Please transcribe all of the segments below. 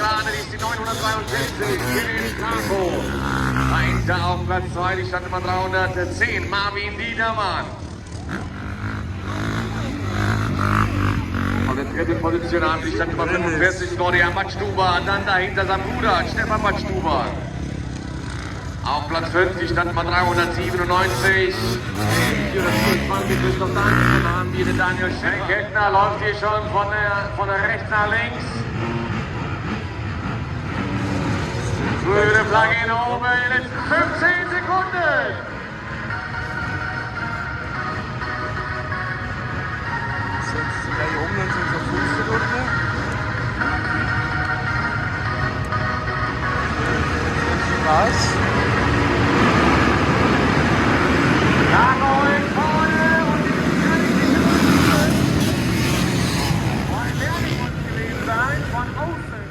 Fahne, die ist die 963, dahinter auf Platz 2 die Startnummer 310, Marvin Liedermann. Auf der dritten Position haben die Startnummer 45, Florian Batstuber, dann dahinter sein Bruder, Stefan Batstuber. Auf Platz 5 die Startnummer 397. Für das 24 ist noch dann haben wir den Daniel Kettner, läuft hier schon von der rechts nach links. Grüne Flagge in oben, in den letzten 15 Sekunden. Jetzt hier oben sind so 5 Sekunden. Was? Jawohl, vorne und die werden gewesen sein von außen.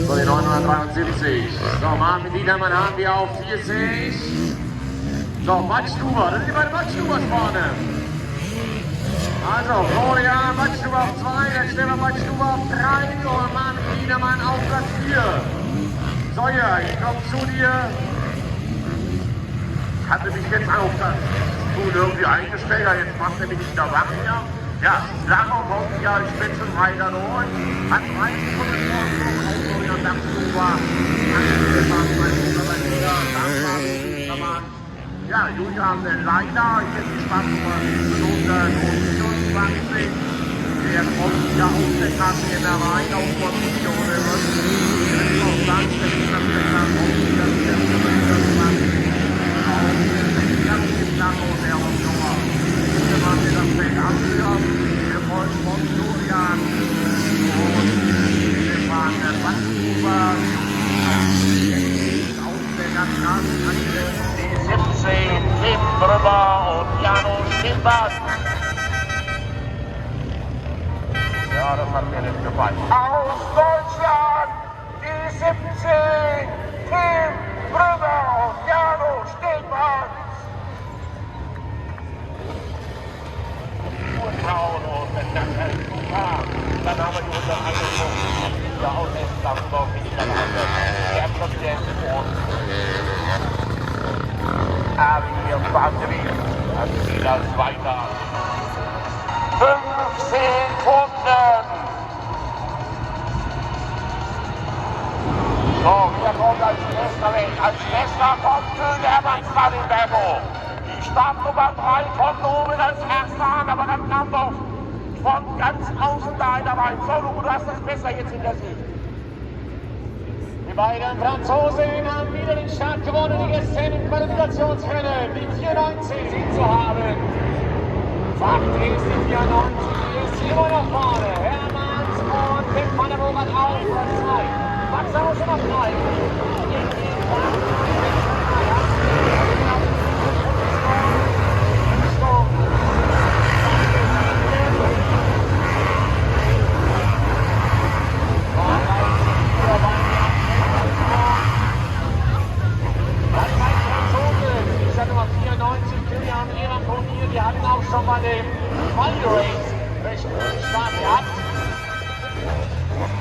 So, die 973. So, Marvin Liedermann haben wir auf 40. So, Batstuber, das sind die beiden Batstubers vorne. Also, Florian Batstuber auf 2, der Stefan Batstuber auf 3 und Marvin Liedermann auf Platz 4. So, ja, ich komme zu dir. Hatte mich jetzt auf das Tun irgendwie eingestellt, jetzt macht er mich wieder wach hier. Ja, lange kommt ja Spitzenreiter durch, hat 3 Sekunden Vorsprung auf Florian Batstuber. Ja, Julian leider, jetzt die Startnummer 724. Der kommt ja aus der Klasse in der Reihe auf Position. Der wird noch ganz Tim Brümmer und Janusz Stimbach. Ja, das hat mir nicht gefallen. Aus Deutschland, die 17, Tim Brümmer und Janusz Stimbach. Urtrauen und dann haben wir die Unterhaltung der Auslandslandung in der der Präsident und Ariel Bandri hat wieder weiter. 15 Sekunden. So, wer kommt als Bester weg? Als Bester kommt der Mannsmann in Bergo. Die Startnummer 3 kommt oben als Erster an, aber dann kam doch von ganz außen da einer rein. So, du hast das besser jetzt in der Sicht. Die beiden Franzosen haben wieder den Start gewonnen, die gestern im Qualifikationsrennen die 94 zu haben. Fakt ist, die 94 ist immer noch vorne. Hermanns und Tim van der Bogen auf Platz 2. Max Hause noch 3. Die hatten auch schon bei dem Final Race recht guten Start gehabt.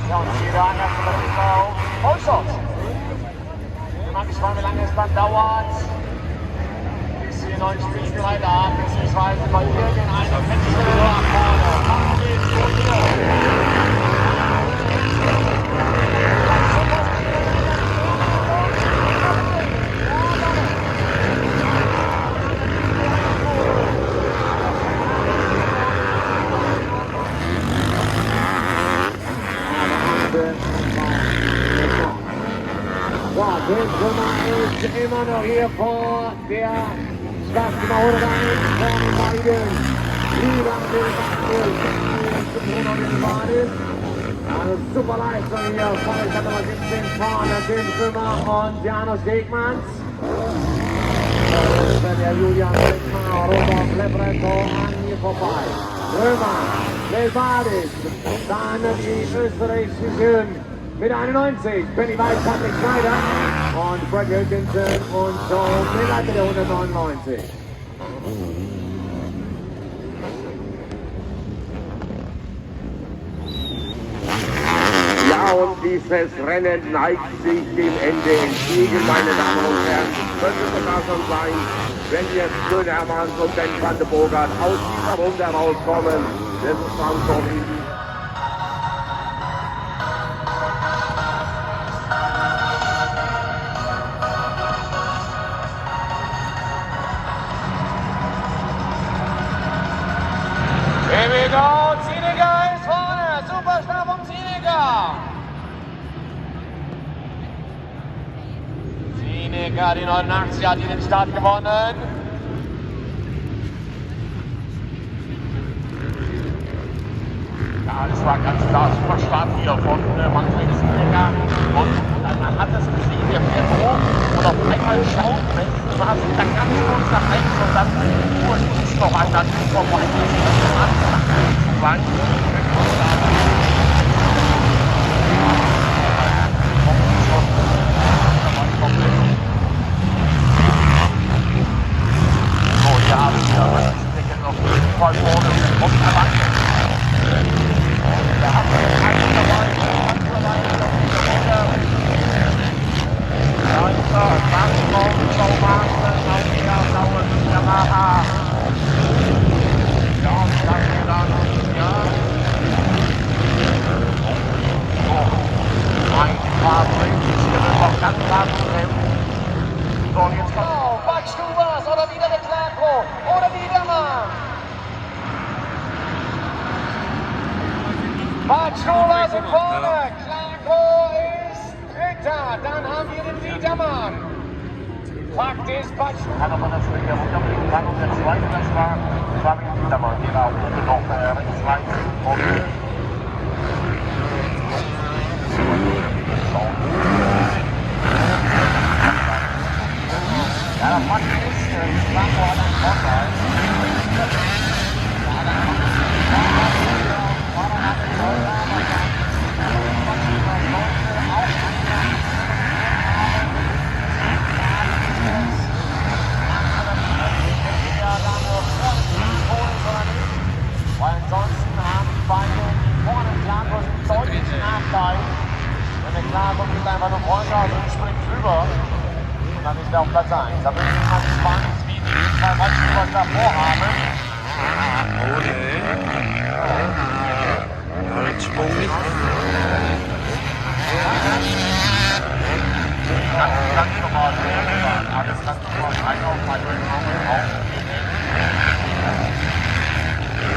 Ja, und jeder andere ist auf Vollshots. Ich bin mal gespannt, wie lange es dann dauert, bis sie einen neuen Spielbereit haben, beziehungsweise bei irgendeiner Fenster nach vorne. Dann geht's so hier. Tim Brümmer ist immer noch hier vor der Startnummer 101 von den beiden. Lieber Bild, eine super Leistung hier von der Startnummer 17 von Tim Brümmer und Janusz Stegmanns. Jetzt wird der Julian Beckmann, Robert Lebretto an mir vorbei. Brümmer, Levadis, dann die österreichischen mit 91, Benny Weiß, Patrick Schneider und Fred Wilkinson und Joe Miller mit der 199. und dieses Rennen neigt sich dem Ende entgegen, meine Damen und Herren. Könnte sogar schon sein, wenn jetzt Schön-Hermanns und Ben van de Bogart aus dieser Runde rauskommen. Das ist dann schon Here we go, Zinegar ist vorne, super schnell vom Zinegar. Zinegar, die 89, hat den Start gewonnen. Ja, das war ganz klar super Start hier von Manfred Zinegar. Und man hat das gesehen, der fährt hoch und auf einmal schaut, es war so dann ganz kurz nach rechts und dann ist noch einer vorbei. So, hier haben wir das noch voll vorne und dann kommt er rein. Da haben wir einen dabei, da ist er, Sachen, Schaumaße, Schaumeer, Sauer, Yamaha. Ja, und dann wir da noch, ja. So, ein paar Bremsen, hier wird noch ganz hart bremsen. So, jetzt kommt... Oh, backst du was? Oder wieder der Klako? Oder wieder mal? Backst du was in vorne? Klako ist Dritter. Dann haben wir den Wiedermann. Fakt ist, Backst du... Kann aber das nicht runterbringen kann und der Zweite, das war Fabian Wiedermann, der war auch oben noch rechts rein. Ja, das Fakt ist, Klako hat einen Vorteil. Weil ansonsten haben die beiden vorne Klako einen deutlichen Nachteil. Wenn der Klako geht einfach nur Vollgas und springt drüber. Und dann ist er auf Platz 1. Da bin ich mal gespannt, wie die zwei Matschen was da vorhaben. Oh nee. Sprung nicht. Ganz normal fahren. Alles ganz normal. Ein auf, ein auf.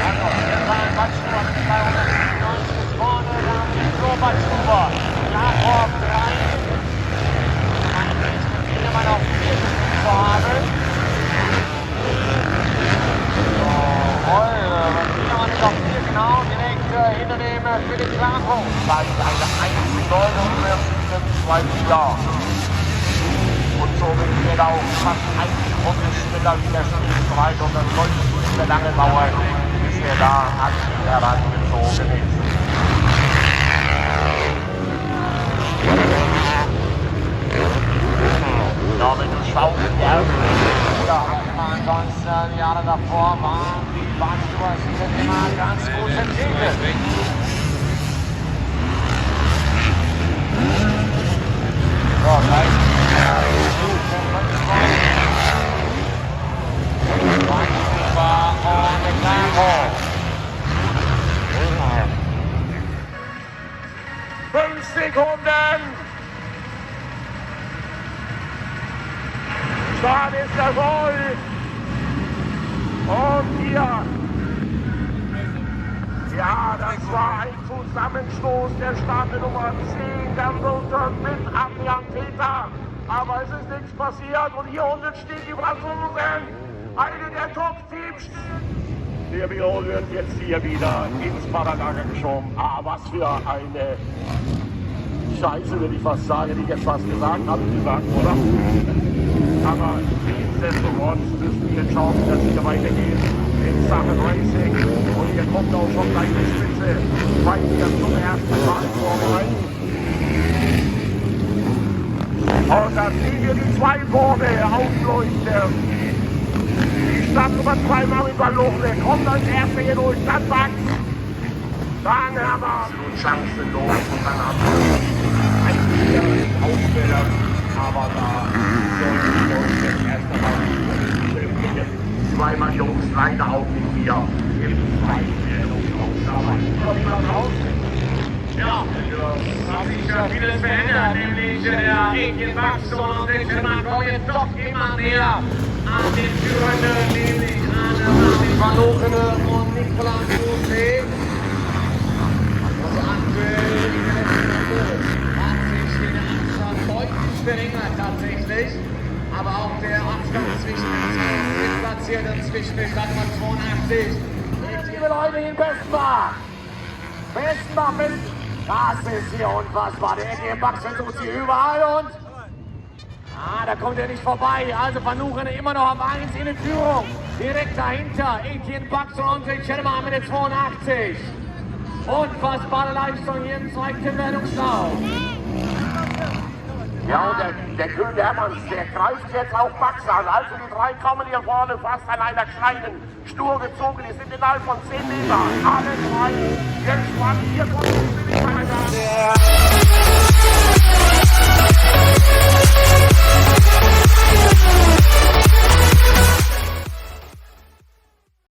Also, hier war ein Matschnuber mit 297 bis vorne. Da haben wir so Matschnuber. Jakob 3. Hier mal auf 4 zu haben. So, was hier mal nicht auf 4 genau. Direkt hinter dem Philipp Klako. Das ist eine 1,9 im zweiten Jahr. Und somit wird er auch fast 1 Sekunde schneller wie der Spielbereit. Und das sollte nicht mehr lange dauern, bis er da an ihn herangezogen ist. Ja, wenn du schaust, der oder ansonsten die Jahre davor waren die Bahnstüber immer ganz gut entgegen. So, gleich. Bahnstüber und der Klako. 5 Sekunden. Start ist er voll. Und hier. Ja, das war ein Zusammenstoß der Startnummer 10, der Wilton mit Adrian Peter. Aber es ist nichts passiert und hier unten stehen die Franzosen. Eine der Top-Teams. Der Viol wird jetzt hier wieder ins Paralager geschoben. Ah, was für eine Scheiße, würde ich fast sagen, die ich jetzt fast gesagt habe, oder? Aber nichtsdestotrotz müssen wir jetzt schauen, dass es hier weitergeht in Sachen Racing. Und hier kommt auch schon gleich die Spitze, weil wir zum ersten Mal vorbereiten. Und da sehen wir die 2 vorne aufleuchten. Die Startnummer 2 Marvin Balochne kommt als erster hier durch, dann Max. Dann haben wir absolut chancenlos und dann haben wir ein Spieler Ausfäller, aber da sollten wir uns jetzt erst einmal zweimal Jungs leider auch nicht hier im zweiten Ja, es hat sich ja vieles verändert, nämlich der Etienne Baxon und der German kommen jetzt doch immer näher an den Führenden, nämlich an Martin Vanokene und Nicolas José. Also aktuell in der letzten Runde hat sich der Abstand deutlich verringert tatsächlich, aber auch der Abstand zwischen den Platzierten zwischen den Stadtmann 82. Liebe Leute in Bessenbach! Das ist hier unfassbar. Der Etienne Baxon sucht sie überall und... da kommt er nicht vorbei. Also Vanokene immer noch auf 1 in der Führung. Direkt dahinter Etienne Baxon und der Gentleman mit der 82. Unfassbare Leistung hier im zweiten Wertungslauf. Ja, und der König Hermanns, der greift jetzt auf Max an. Also die drei kommen hier vorne fast an einer kleinen Schnur gezogen. Die sind innerhalb von 10 Metern. Alle drei. Jetzt spannend. Hier kommt